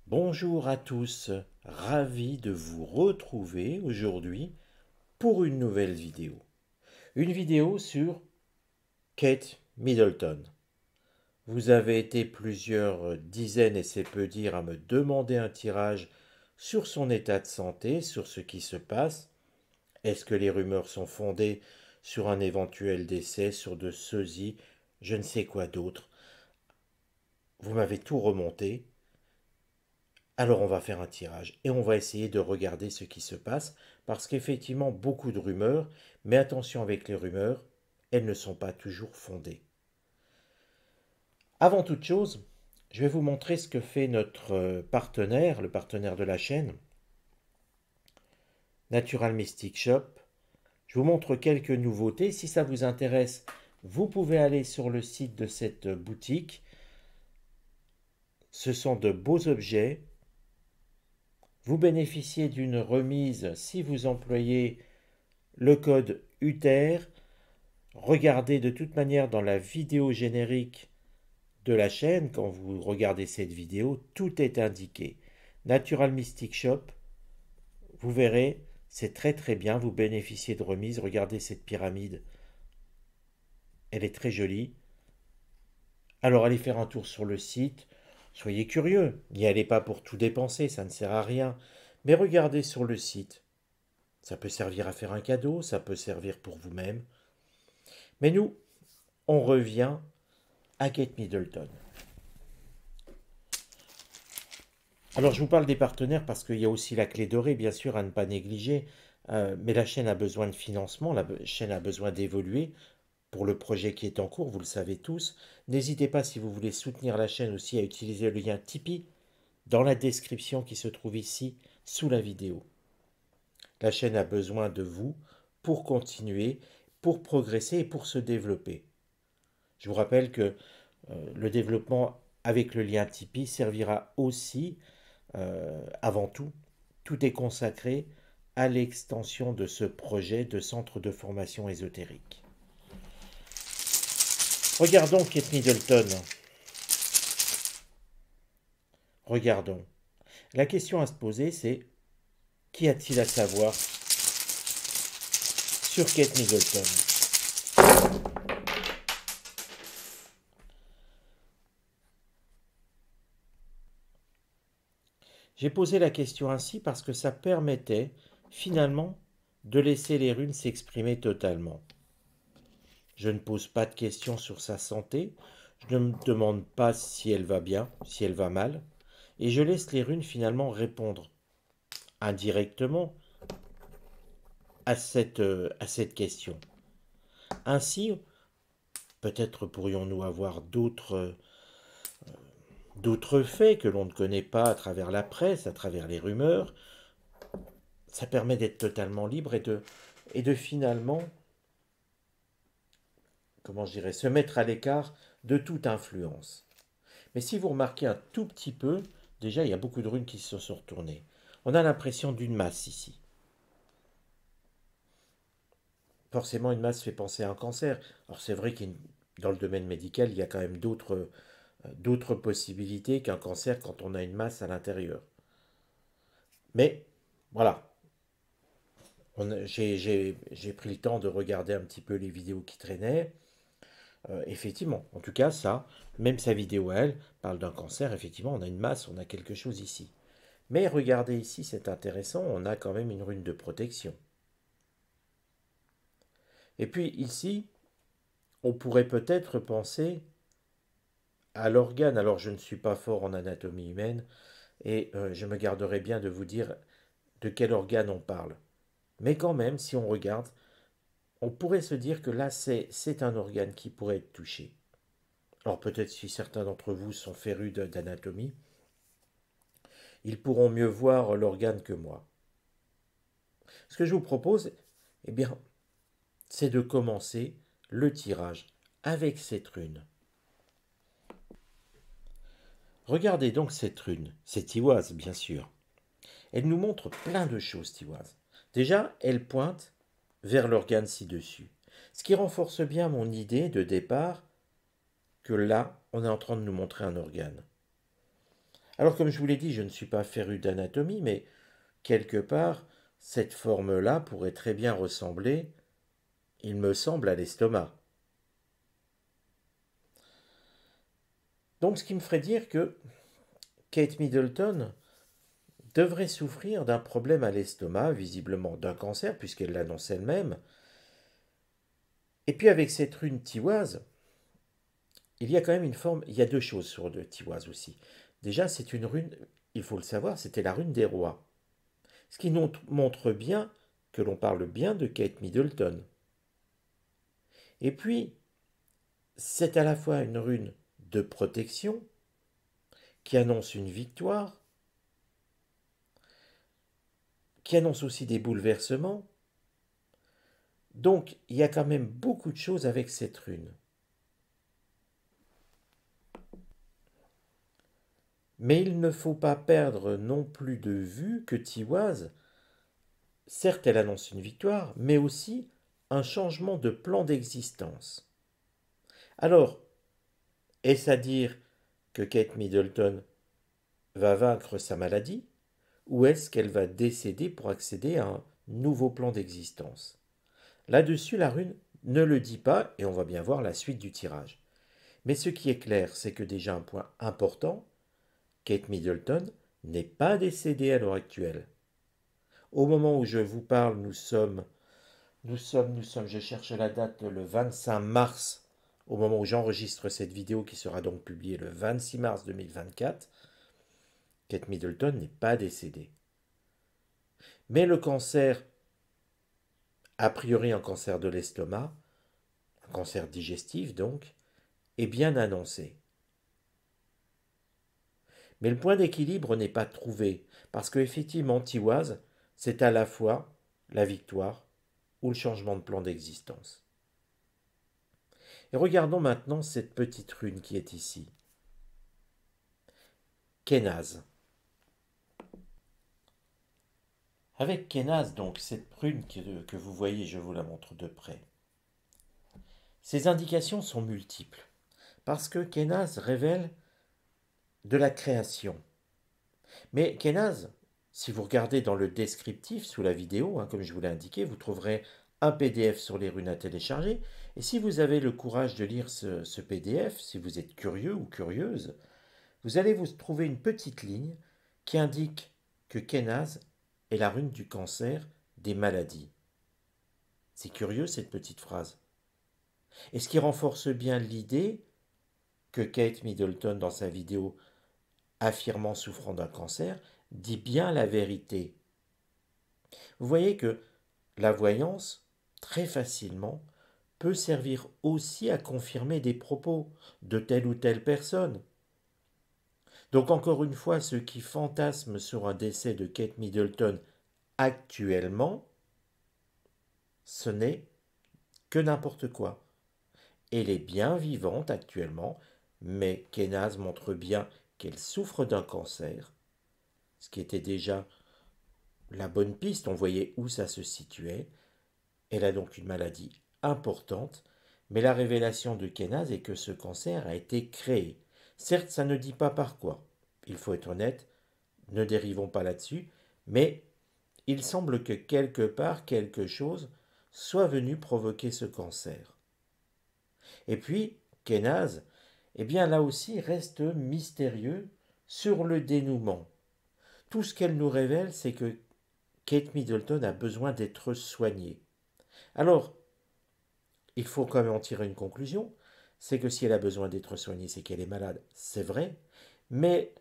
Bonjour à tous, ravi de vous retrouver aujourd'hui pour une nouvelle vidéo. Une vidéo sur Kate Middleton. Vous avez été plusieurs dizaines, et c'est peu dire, à me demander un tirage sur son état de santé, sur ce qui se passe. Est-ce que les rumeurs sont fondées sur un éventuel décès, sur de ceci, je ne sais quoi d'autre. Vous m'avez tout remonté. Alors on va faire un tirage et on va essayer de regarder ce qui se passe parce qu'effectivement beaucoup de rumeurs, mais attention avec les rumeurs, elles ne sont pas toujours fondées. Avant toute chose, je vais vous montrer ce que fait notre partenaire, le partenaire de la chaîne, Natural Mystic Shop. Je vous montre quelques nouveautés. Si ça vous intéresse, vous pouvez aller sur le site de cette boutique. Ce sont de beaux objets. Vous bénéficiez d'une remise si vous employez le code UTER. Regardez de toute manière dans la vidéo générique de la chaîne, quand vous regardez cette vidéo, tout est indiqué. Natural Mystic Shop, vous verrez, c'est très très bien, vous bénéficiez de remise. Regardez cette pyramide, elle est très jolie. Alors allez faire un tour sur le site, soyez curieux, n'y allez pas pour tout dépenser, ça ne sert à rien. Mais regardez sur le site, ça peut servir à faire un cadeau, ça peut servir pour vous-même. Mais nous, on revient à Kate Middleton. Alors je vous parle des partenaires parce qu'il y a aussi la clé dorée, bien sûr, à ne pas négliger. Mais la chaîne a besoin de financement, la chaîne a besoin d'évoluer pour le projet qui est en cours, vous le savez tous. N'hésitez pas, si vous voulez soutenir la chaîne aussi, à utiliser le lien Tipeee dans la description qui se trouve ici sous la vidéo. La chaîne a besoin de vous pour continuer, pour progresser et pour se développer. Je vous rappelle que le développement avec le lien Tipeee servira aussi, avant tout, tout est consacré à l'extension de ce projet de centre de formation ésotérique. Regardons Kate Middleton. Regardons. La question à se poser, c'est qu'y a-t-il à savoir sur Kate Middleton? J'ai posé la question ainsi parce que ça permettait finalement de laisser les runes s'exprimer totalement. Je ne pose pas de questions sur sa santé, je ne me demande pas si elle va bien, si elle va mal, et je laisse les runes finalement répondre indirectement à cette question. Ainsi, peut-être pourrions-nous avoir d'autres faits que l'on ne connaît pas à travers la presse, à travers les rumeurs. Ça permet d'être totalement libre et de finalement, comment je dirais, se mettre à l'écart de toute influence. Mais si vous remarquez un tout petit peu, déjà il y a beaucoup de runes qui se sont retournées. On a l'impression d'une masse ici. Forcément, une masse fait penser à un cancer. Alors c'est vrai que dans le domaine médical, il y a quand même d'autres possibilités qu'un cancer quand on a une masse à l'intérieur. Mais voilà, j'ai pris le temps de regarder un petit peu les vidéos qui traînaient. Effectivement, en tout cas, ça, même sa vidéo, elle, parle d'un cancer. Effectivement, on a une masse, on a quelque chose ici. Mais regardez ici, c'est intéressant, on a quand même une rune de protection. Et puis ici, on pourrait peut-être penser à l'organe. Alors, je ne suis pas fort en anatomie humaine et je me garderai bien de vous dire de quel organe on parle. Mais quand même, si on regarde, on pourrait se dire que là, c'est un organe qui pourrait être touché. Alors peut-être si certains d'entre vous sont férus d'anatomie, ils pourront mieux voir l'organe que moi. Ce que je vous propose, eh bien, c'est de commencer le tirage avec cette rune. Regardez donc cette rune, c'est Tiwaz bien sûr. Elle nous montre plein de choses, Tiwaz. Déjà, elle pointe vers l'organe ci-dessus, ce qui renforce bien mon idée de départ que là, on est en train de nous montrer un organe. Alors comme je vous l'ai dit, je ne suis pas féru d'anatomie, mais quelque part, cette forme-là pourrait très bien ressembler, il me semble, à l'estomac. Donc ce qui me ferait dire que Kate Middleton devrait souffrir d'un problème à l'estomac, visiblement d'un cancer, puisqu'elle l'annonce elle-même. Et puis avec cette rune tiwaz, il y a quand même une forme, il y a deux choses sur le tiwaz aussi. Déjà, c'est une rune, il faut le savoir, c'était la rune des rois. Ce qui montre bien que l'on parle bien de Kate Middleton. Et puis, c'est à la fois une rune de protection qui annonce une victoire, qui annonce aussi des bouleversements. Donc, il y a quand même beaucoup de choses avec cette rune. Mais il ne faut pas perdre non plus de vue que Tiwaz, certes elle annonce une victoire, mais aussi un changement de plan d'existence. Alors, est-ce à dire que Kate Middleton va vaincre sa maladie, ou est-ce qu'elle va décéder pour accéder à un nouveau plan d'existence? Là-dessus, la rune ne le dit pas, et on va bien voir la suite du tirage. Mais ce qui est clair, c'est que déjà un point important, Kate Middleton n'est pas décédée à l'heure actuelle. Au moment où je vous parle, je cherche la date, le 25 mars, au moment où j'enregistre cette vidéo qui sera donc publiée le 26 mars 2024, Kate Middleton n'est pas décédée. Mais le cancer, a priori un cancer de l'estomac, un cancer digestif donc, est bien annoncé. Mais le point d'équilibre n'est pas trouvé, parce qu'effectivement, Tiwaz, c'est à la fois la victoire ou le changement de plan d'existence. Et regardons maintenant cette petite rune qui est ici. Kenaz. Avec Kenaz, donc, cette rune que vous voyez, je vous la montre de près. Ces indications sont multiples, parce que Kenaz révèle de la création. Mais Kenaz, si vous regardez dans le descriptif sous la vidéo, comme je vous l'ai indiqué, vous trouverez un PDF sur les runes à télécharger. Et si vous avez le courage de lire ce PDF, si vous êtes curieux ou curieuse, vous allez vous trouver une petite ligne qui indique que Kenaz est la rune du cancer des maladies. C'est curieux cette petite phrase. Et ce qui renforce bien l'idée que Kate Middleton, dans sa vidéo affirmant souffrant d'un cancer, dit bien la vérité. Vous voyez que la voyance, très facilement, peut servir aussi à confirmer des propos de telle ou telle personne. Donc encore une fois, ceux qui fantasment sur un décès de Kate Middleton actuellement, ce n'est que n'importe quoi. Elle est bien vivante actuellement, mais Kenaz montre bien qu'elle souffre d'un cancer, ce qui était déjà la bonne piste, on voyait où ça se situait. Elle a donc une maladie importante, mais la révélation de Kenaz est que ce cancer a été créé. Certes, ça ne dit pas par quoi, il faut être honnête, ne dérivons pas là-dessus, mais il semble que quelque part, quelque chose soit venu provoquer ce cancer. Et puis, Kenaz, eh bien là aussi, reste mystérieux sur le dénouement. Tout ce qu'elle nous révèle, c'est que Kate Middleton a besoin d'être soignée. Alors, il faut quand même en tirer une conclusion, c'est que si elle a besoin d'être soignée, c'est qu'elle est malade, c'est vrai, mais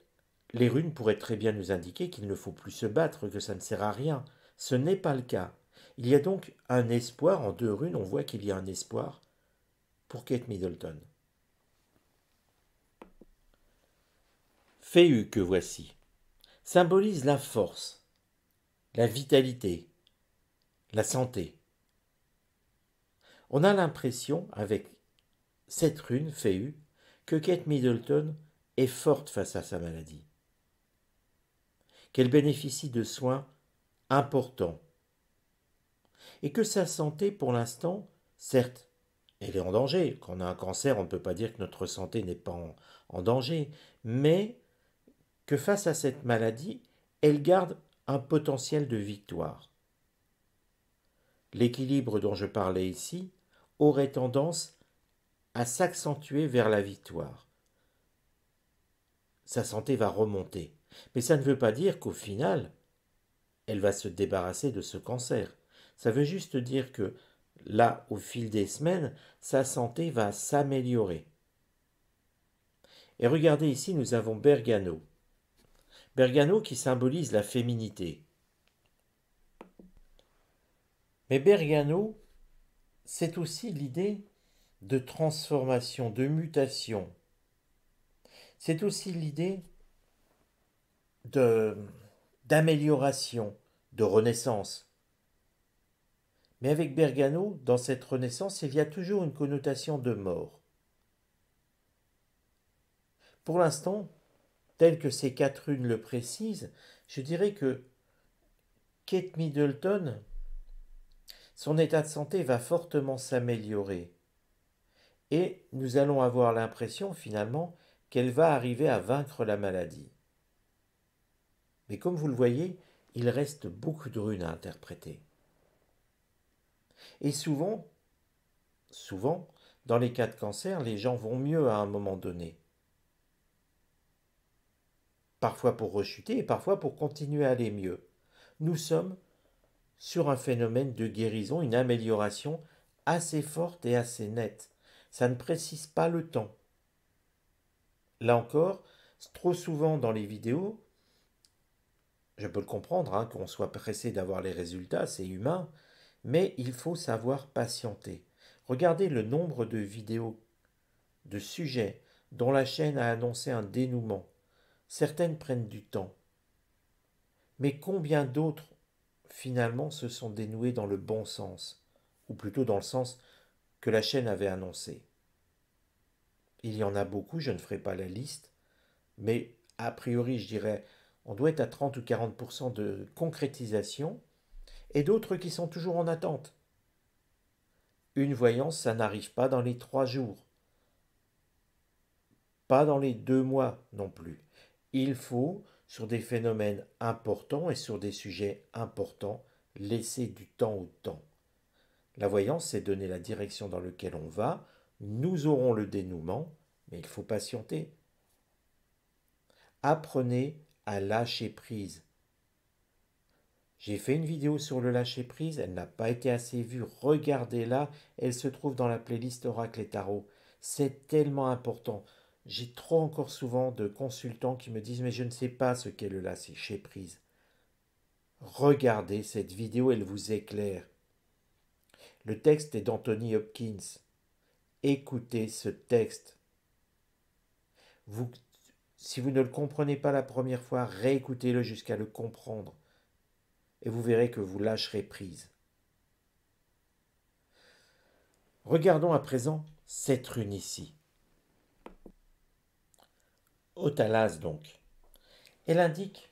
les runes pourraient très bien nous indiquer qu'il ne faut plus se battre, que ça ne sert à rien. Ce n'est pas le cas. Il y a donc un espoir, en deux runes, on voit qu'il y a un espoir pour Kate Middleton. Féhu que voici symbolise la force, la vitalité, la santé. On a l'impression, avec cette rune, Féhu, que Kate Middleton est forte face à sa maladie, qu'elle bénéficie de soins importants, et que sa santé, pour l'instant, certes, elle est en danger. Quand on a un cancer, on ne peut pas dire que notre santé n'est pas en danger, mais que face à cette maladie, elle garde un potentiel de victoire. L'équilibre dont je parlais ici aurait tendance à s'accentuer vers la victoire. Sa santé va remonter. Mais ça ne veut pas dire qu'au final, elle va se débarrasser de ce cancer. Ça veut juste dire que là, au fil des semaines, sa santé va s'améliorer. Et regardez ici, nous avons Bergano. Bergano qui symbolise la féminité. Mais Bergano, c'est aussi l'idée de transformation, de mutation. C'est aussi l'idée de d'amélioration, de renaissance. Mais avec Bergano, dans cette renaissance, il y a toujours une connotation de mort. Pour l'instant, tel que ces quatre runes le précisent, je dirais que Kate Middleton, son état de santé va fortement s'améliorer. Et nous allons avoir l'impression finalement qu'elle va arriver à vaincre la maladie. Mais comme vous le voyez, il reste beaucoup de runes à interpréter. Et souvent, dans les cas de cancer, les gens vont mieux à un moment donné. Parfois pour rechuter et parfois pour continuer à aller mieux. Nous sommes sur un phénomène de guérison, une amélioration assez forte et assez nette. Ça ne précise pas le temps. Là encore, trop souvent dans les vidéos, je peux le comprendre, hein, qu'on soit pressé d'avoir les résultats, c'est humain, mais il faut savoir patienter. Regardez le nombre de vidéos, de sujets dont la chaîne a annoncé un dénouement. Certaines prennent du temps. Mais combien d'autres, finalement, se sont dénouées dans le bon sens, ou plutôt dans le sens que la chaîne avait annoncé? Il y en a beaucoup, je ne ferai pas la liste, mais a priori, je dirais, on doit être à 30 ou 40% de concrétisation, et d'autres qui sont toujours en attente. Une voyance, ça n'arrive pas dans les 3 jours, pas dans les 2 mois non plus. Il faut, sur des phénomènes importants et sur des sujets importants, laisser du temps au temps. La voyance, c'est donner la direction dans laquelle on va. Nous aurons le dénouement, mais il faut patienter. Apprenez à lâcher prise. J'ai fait une vidéo sur le lâcher prise, elle n'a pas été assez vue. Regardez-la, elle se trouve dans la playlist Oracle et Tarot. C'est tellement important. J'ai trop encore souvent de consultants qui me disent mais je ne sais pas ce qu'est le lâcher prise. Regardez cette vidéo, elle vous éclaire. Le texte est d'Anthony Hopkins. Écoutez ce texte. Si vous ne le comprenez pas la première fois, réécoutez-le jusqu'à le comprendre. Et vous verrez que vous lâcherez prise. Regardons à présent cette rune ici. Otalas donc. Elle indique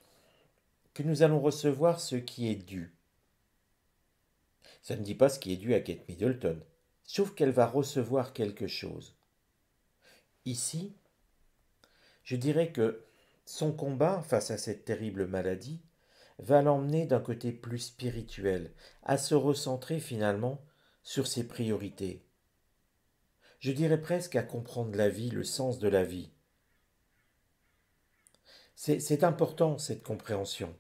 que nous allons recevoir ce qui est dû. Ça ne dit pas ce qui est dû à Kate Middleton, sauf qu'elle va recevoir quelque chose. Ici, je dirais que son combat face à cette terrible maladie va l'emmener d'un côté plus spirituel, à se recentrer finalement sur ses priorités. Je dirais presque à comprendre la vie, le sens de la vie. C'est important cette compréhension.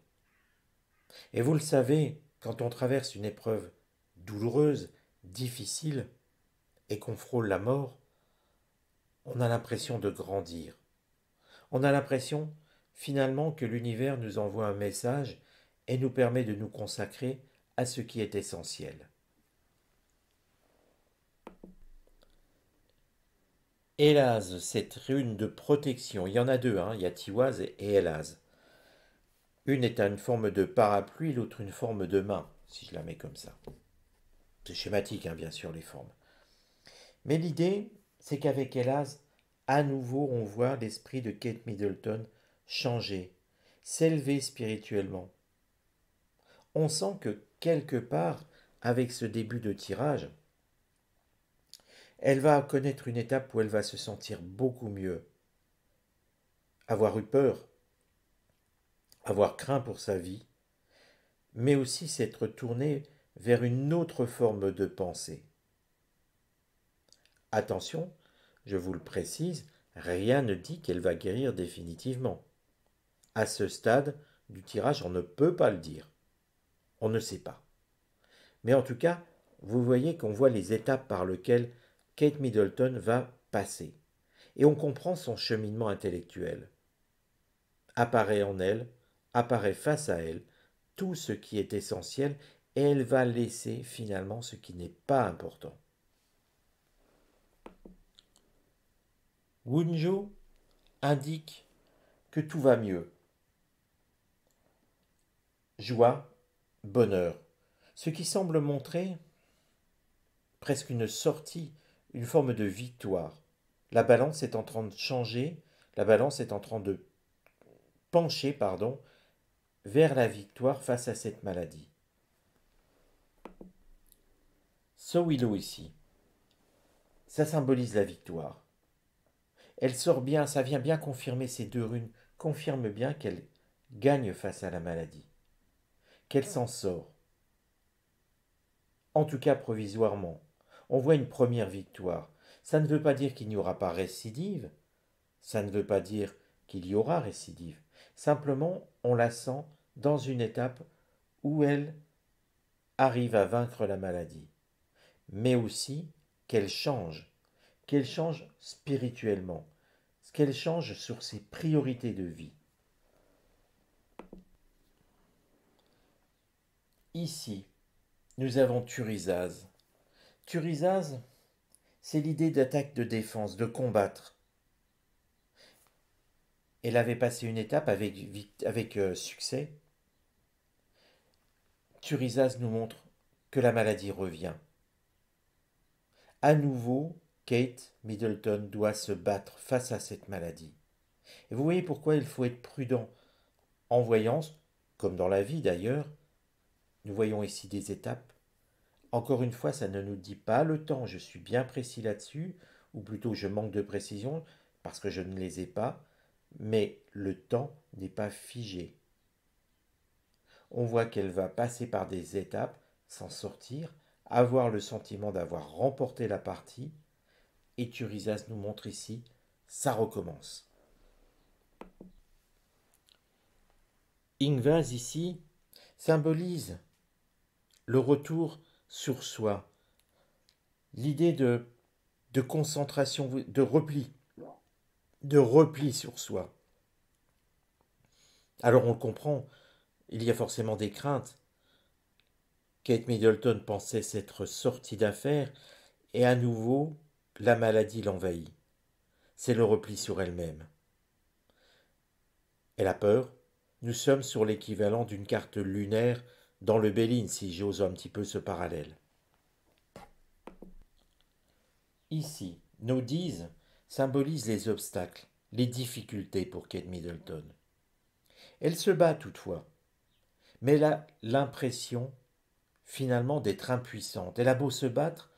Et vous le savez, quand on traverse une épreuve douloureuse, difficile, et qu'on frôle la mort, on a l'impression de grandir. On a l'impression finalement que l'univers nous envoie un message et nous permet de nous consacrer à ce qui est essentiel. Élaz, cette rune de protection, il y en a deux, hein, il y a Tiwaz et Élaz. Une est une forme de parapluie, l'autre une forme de main, si je la mets comme ça. C'est schématique, hein, bien sûr, les formes. Mais l'idée, c'est qu'avec Élaz, à nouveau, on voit l'esprit de Kate Middleton changer, s'élever spirituellement. On sent que quelque part, avec ce début de tirage, elle va connaître une étape où elle va se sentir beaucoup mieux. Avoir eu peur, avoir craint pour sa vie, mais aussi s'être tournée vers une autre forme de pensée. Attention, je vous le précise, rien ne dit qu'elle va guérir définitivement. À ce stade du tirage, on ne peut pas le dire. On ne sait pas. Mais en tout cas, vous voyez qu'on voit les étapes par lesquelles Kate Middleton va passer. Et on comprend son cheminement intellectuel. Apparaît en elle, apparaît face à elle, tout ce qui est essentiel, et elle va laisser finalement ce qui n'est pas important. Wunjo indique que tout va mieux. Joie, bonheur. Ce qui semble montrer presque une sortie, une forme de victoire. La balance est en train de changer, la balance est en train de pencher, vers la victoire face à cette maladie. Sowilo ici, ça symbolise la victoire. Elle sort bien, ça vient bien confirmer ces deux runes, confirme bien qu'elle gagne face à la maladie, qu'elle s'en sort. En tout cas provisoirement. On voit une première victoire. Ça ne veut pas dire qu'il n'y aura pas récidive, ça ne veut pas dire qu'il y aura récidive. Simplement, on la sent dans une étape où elle arrive à vaincre la maladie, mais aussi qu'elle change spirituellement, qu'elle change sur ses priorités de vie. Ici, nous avons Thurisaz. Thurisaz, c'est l'idée d'attaque de défense, de combattre. Elle avait passé une étape avec succès. Thurisaz nous montre que la maladie revient. À nouveau, Kate Middleton doit se battre face à cette maladie. Et vous voyez pourquoi il faut être prudent. En voyant, comme dans la vie d'ailleurs, nous voyons ici des étapes. Encore une fois, ça ne nous dit pas le temps, je suis bien précis là-dessus, ou plutôt je manque de précision parce que je ne les ai pas, mais le temps n'est pas figé. On voit qu'elle va passer par des étapes, s'en sortir, avoir le sentiment d'avoir remporté la partie, et Thurisaz nous montre ici, ça recommence. Ingvaz ici symbolise le retour sur soi, l'idée de concentration, de repli sur soi. Alors on le comprend, il y a forcément des craintes. Kate Middleton pensait s'être sortie d'affaire et à nouveau, la maladie l'envahit. C'est le repli sur elle-même. Elle a peur. Nous sommes sur l'équivalent d'une carte lunaire dans le Béline, si j'ose un petit peu ce parallèle. Ici, nos 10 symbolisent les obstacles, les difficultés pour Kate Middleton. Elle se bat toutefois, mais elle a l'impression finalement d'être impuissante. Elle a beau se battre,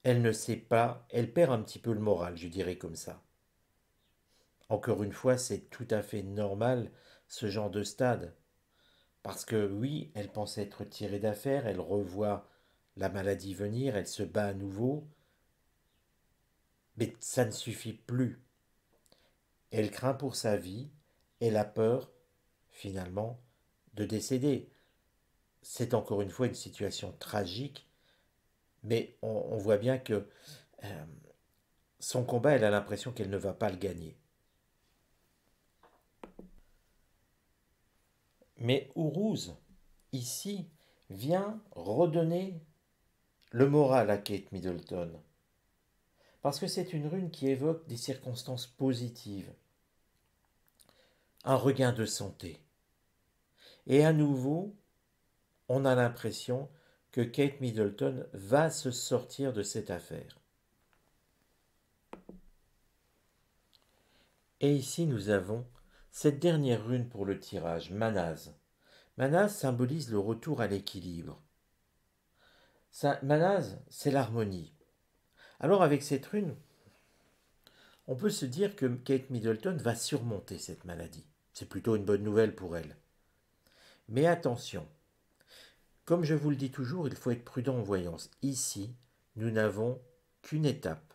elle ne sait pas, elle perd un petit peu le moral, je dirais comme ça. Encore une fois, c'est tout à fait normal ce genre de stade. Parce que oui, elle pense être tirée d'affaire, elle revoit la maladie venir, elle se bat à nouveau, mais ça ne suffit plus. Elle craint pour sa vie, elle a peur, finalement, de décéder. C'est encore une fois une situation tragique, mais on voit bien que euh, son combat, elle a l'impression qu'elle ne va pas le gagner. Mais Ourouz, ici, vient redonner le moral à Kate Middleton. Parce que c'est une rune qui évoque des circonstances positives, un regain de santé. Et à nouveau, on a l'impression que Kate Middleton va se sortir de cette affaire. Et ici, nous avons cette dernière rune pour le tirage, Manaz. Manaz symbolise le retour à l'équilibre. Manaz, c'est l'harmonie. Alors avec cette rune, on peut se dire que Kate Middleton va surmonter cette maladie. C'est plutôt une bonne nouvelle pour elle. Mais attention, comme je vous le dis toujours, il faut être prudent en voyance. Ici, nous n'avons qu'une étape.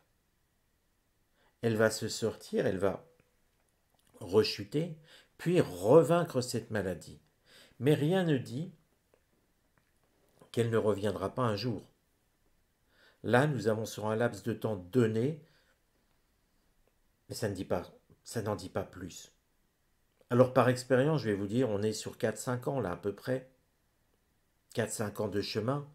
Elle va se sortir, elle va rechuter, puis revaincre cette maladie. Mais rien ne dit qu'elle ne reviendra pas un jour. Là, nous avons sur un laps de temps donné, mais ça n'en dit pas plus. Alors par expérience, je vais vous dire, on est sur 4-5 ans là à peu près. 4-5 ans de chemin.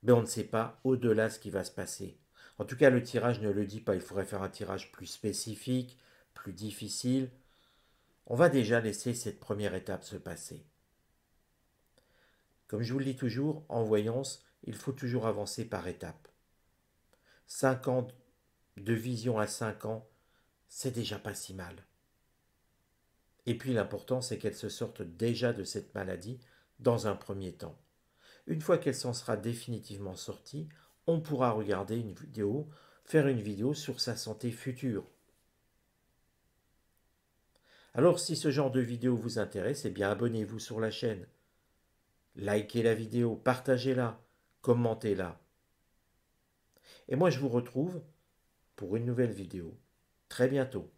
Mais on ne sait pas au-delà ce qui va se passer. En tout cas, le tirage ne le dit pas. Il faudrait faire un tirage plus spécifique, plus difficile. On va déjà laisser cette première étape se passer. Comme je vous le dis toujours, en voyance, il faut toujours avancer par étapes. 5 ans de vision à 5 ans, c'est déjà pas si mal. Et puis l'important, c'est qu'elle se sorte déjà de cette maladie dans un premier temps. Une fois qu'elle s'en sera définitivement sortie, on pourra regarder une vidéo, faire une vidéo sur sa santé future. Alors si ce genre de vidéo vous intéresse, eh bien abonnez-vous sur la chaîne. Likez la vidéo, partagez-la, commentez-la. Et moi je vous retrouve pour une nouvelle vidéo très bientôt.